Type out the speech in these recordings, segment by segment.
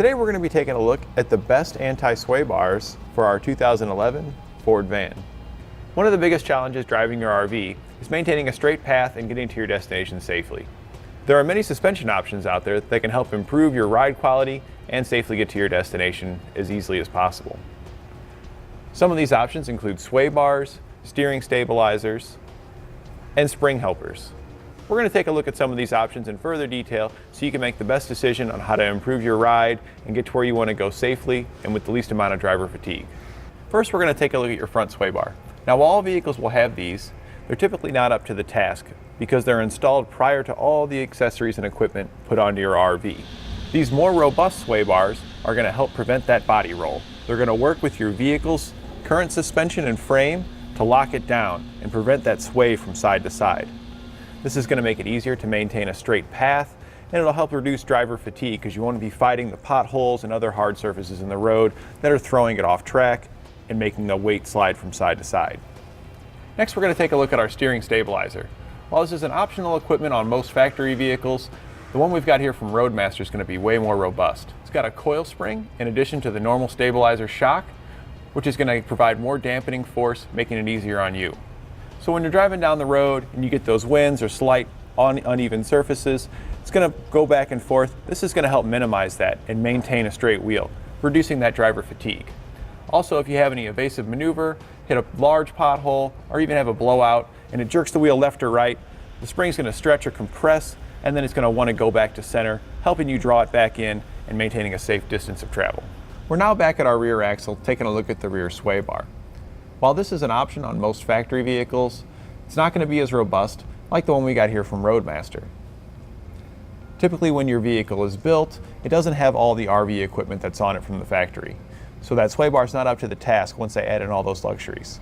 Today we're going to be taking a look at the best anti-sway bars for our 2011 Ford van. One of the biggest challenges driving your RV is maintaining a straight path and getting to your destination safely. There are many suspension options out there that can help improve your ride quality and safely get to your destination as easily as possible. Some of these options include sway bars, steering stabilizers, and spring helpers. We're going to take a look at some of these options in further detail so you can make the best decision on how to improve your ride and get to where you want to go safely and with the least amount of driver fatigue. First, we're going to take a look at your front sway bar. Now, while all vehicles will have these, they're typically not up to the task because they're installed prior to all the accessories and equipment put onto your RV. These more robust sway bars are going to help prevent that body roll. They're going to work with your vehicle's current suspension and frame to lock it down and prevent that sway from side to side. This is going to make it easier to maintain a straight path, and it'll help reduce driver fatigue because you won't be fighting the potholes and other hard surfaces in the road that are throwing it off track and making the weight slide from side to side. Next, we're going to take a look at our steering stabilizer. While this is an optional equipment on most factory vehicles, the one we've got here from Roadmaster is going to be way more robust. It's got a coil spring in addition to the normal stabilizer shock, which is going to provide more dampening force, making it easier on you. So when you're driving down the road and you get those winds or slight uneven surfaces, it's going to go back and forth. This is going to help minimize that and maintain a straight wheel, reducing that driver fatigue. Also, if you have any evasive maneuver, hit a large pothole, or even have a blowout, and it jerks the wheel left or right, the spring's going to stretch or compress, and then it's going to want to go back to center, helping you draw it back in and maintaining a safe distance of travel. We're now back at our rear axle, taking a look at the rear sway bar. While this is an option on most factory vehicles, it's not going to be as robust like the one we got here from Roadmaster. Typically when your vehicle is built, it doesn't have all the RV equipment that's on it from the factory. So that sway bar is not up to the task once they add in all those luxuries.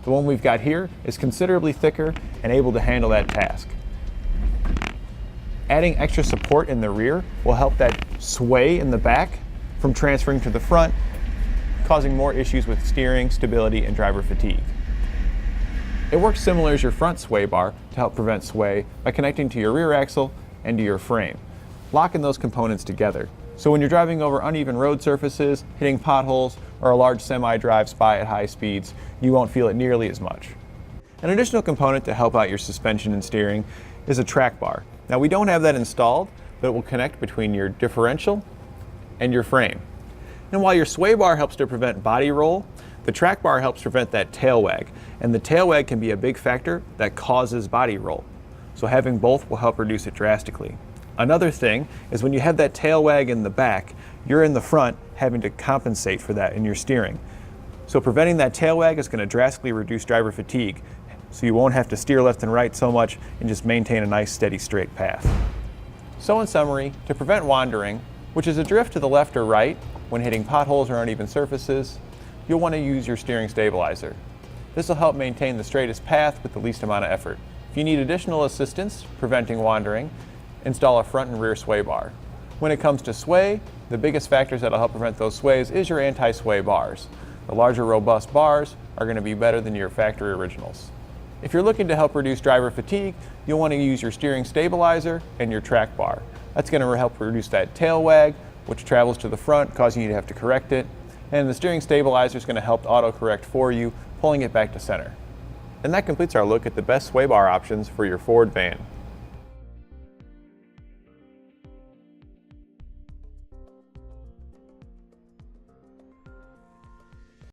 The one we've got here is considerably thicker and able to handle that task. Adding extra support in the rear will help that sway in the back from transferring to the front, causing more issues with steering, stability, and driver fatigue. It works similar as your front sway bar to help prevent sway by connecting to your rear axle and to your frame, locking those components together. So when you're driving over uneven road surfaces, hitting potholes, or a large semi drives by at high speeds, you won't feel it nearly as much. An additional component to help out your suspension and steering is a track bar. Now, we don't have that installed, but it will connect between your differential and your frame. And while your sway bar helps to prevent body roll, the track bar helps prevent that tail wag. And the tail wag can be a big factor that causes body roll. So having both will help reduce it drastically. Another thing is when you have that tail wag in the back, you're in the front having to compensate for that in your steering. So preventing that tail wag is going to drastically reduce driver fatigue. So you won't have to steer left and right so much and just maintain a nice steady straight path. So in summary, to prevent wandering, which is a drift to the left or right when hitting potholes or uneven surfaces, you'll want to use your steering stabilizer. This will help maintain the straightest path with the least amount of effort. If you need additional assistance preventing wandering, install a front and rear sway bar. When it comes to sway, the biggest factors that will help prevent those sways is your anti-sway bars. The larger robust bars are going to be better than your factory originals. If you're looking to help reduce driver fatigue, you'll want to use your steering stabilizer and your track bar. That's going to help reduce that tail wag, which travels to the front, causing you to have to correct it. And the steering stabilizer is going to help auto-correct for you, pulling it back to center. And that completes our look at the best sway bar options for your Ford van.